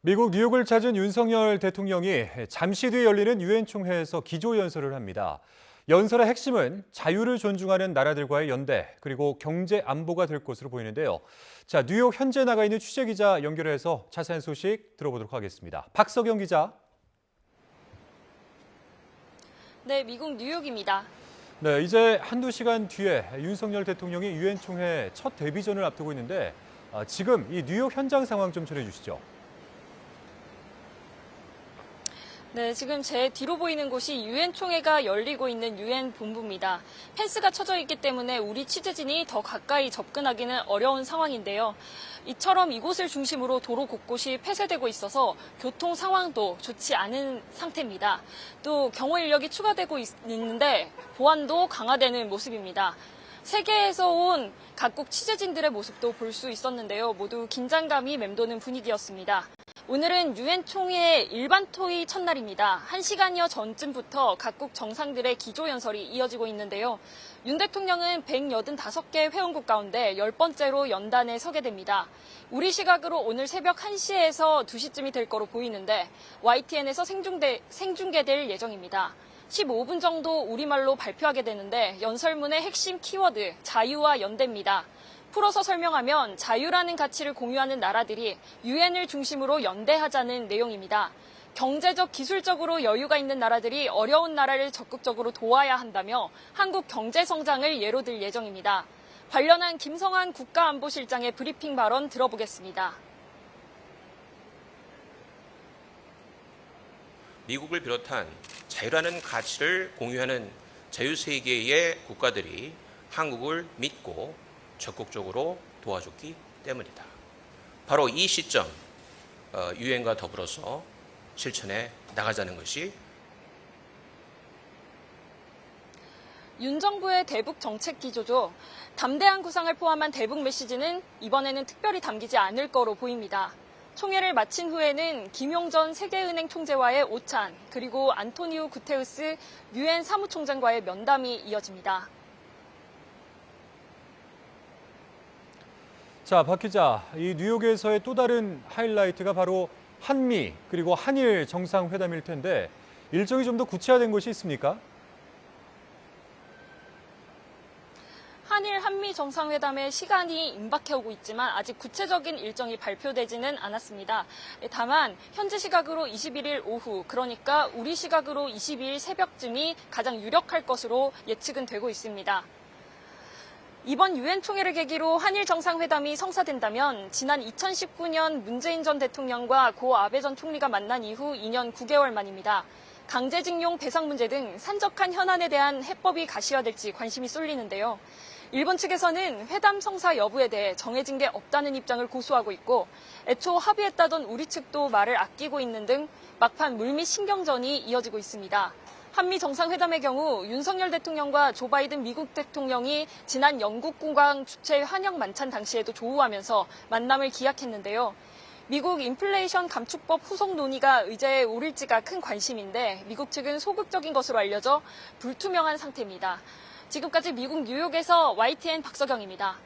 미국 뉴욕을 찾은 윤석열 대통령이 잠시 뒤에 열리는 유엔 총회에서 기조연설을 합니다. 연설의 핵심은 자유를 존중하는 나라들과의 연대, 그리고 경제 안보가 될 것으로 보이는데요. 자, 뉴욕 현재 나가 있는 취재기자 연결해서 자세한 소식 들어보도록 하겠습니다. 박석영 기자. 네, 미국 뉴욕입니다. 네, 이제 한두 시간 뒤에 윤석열 대통령이 유엔 총회 첫 데뷔전을 앞두고 있는데 지금 이 뉴욕 현장 상황 좀 전해주시죠. 네, 지금 제 뒤로 보이는 곳이 유엔 총회가 열리고 있는 유엔 본부입니다. 펜스가 쳐져 있기 때문에 우리 취재진이 더 가까이 접근하기는 어려운 상황인데요. 이처럼 이곳을 중심으로 도로 곳곳이 폐쇄되고 있어서 교통 상황도 좋지 않은 상태입니다. 또 경호 인력이 추가되고 있는데 보안도 강화되는 모습입니다. 세계에서 온 각국 취재진들의 모습도 볼 수 있었는데요. 모두 긴장감이 맴도는 분위기였습니다. 오늘은 유엔 총회 일반 토의 첫날입니다. 1시간여 전쯤부터 각국 정상들의 기조연설이 이어지고 있는데요. 윤 대통령은 185개 회원국 가운데 10번째로 연단에 서게 됩니다. 우리 시각으로 오늘 새벽 1시에서 2시쯤이 될 거로 보이는데 YTN에서 생중계될 예정입니다. 15분 정도 우리말로 발표하게 되는데 연설문의 핵심 키워드 자유와 연대입니다. 풀어서 설명하면 자유라는 가치를 공유하는 나라들이 유엔을 중심으로 연대하자는 내용입니다. 경제적, 기술적으로 여유가 있는 나라들이 어려운 나라를 적극적으로 도와야 한다며 한국 경제 성장을 예로 들 예정입니다. 관련한 김성한 국가안보실장의 브리핑 발언 들어보겠습니다. 미국을 비롯한 자유라는 가치를 공유하는 자유세계의 국가들이 한국을 믿고 적극적으로 도와줬기 때문이다. 바로 이 시점 유엔과 더불어서 실천해 나가자는 것이 윤 정부의 대북 정책 기조죠. 담대한 구상을 포함한 대북 메시지는 이번에는 특별히 담기지 않을 거로 보입니다. 총회를 마친 후에는 김용전 세계은행 총재와의 오찬, 그리고 안토니우 구테우스 유엔 사무총장과의 면담이 이어집니다. 자, 박 기자, 이 뉴욕에서의 또 다른 하이라이트가 바로 한미 그리고 한일 정상회담일 텐데 일정이 좀 더 구체화된 것이 있습니까? 한미 정상회담의 시간이 임박해오고 있지만 아직 구체적인 일정이 발표되지는 않았습니다. 다만 현지 시각으로 21일 오후, 그러니까 우리 시각으로 22일 새벽쯤이 가장 유력할 것으로 예측은 되고 있습니다. 이번 유엔 총회를 계기로 한일 정상회담이 성사된다면 지난 2019년 문재인 전 대통령과 고 아베 전 총리가 만난 이후 2년 9개월 만입니다. 강제징용 배상 문제 등 산적한 현안에 대한 해법이 가시화될지 관심이 쏠리는데요. 일본 측에서는 회담 성사 여부에 대해 정해진 게 없다는 입장을 고수하고 있고 애초 합의했다던 우리 측도 말을 아끼고 있는 등 막판 물밑 신경전이 이어지고 있습니다. 한미 정상회담의 경우 윤석열 대통령과 조 바이든 미국 대통령이 지난 영국 국왕 주최 환영 만찬 당시에도 조우하면서 만남을 기약했는데요. 미국 인플레이션 감축법 후속 논의가 의제에 오를지가 큰 관심인데 미국 측은 소극적인 것으로 알려져 불투명한 상태입니다. 지금까지 미국 뉴욕에서 YTN 박석영입니다.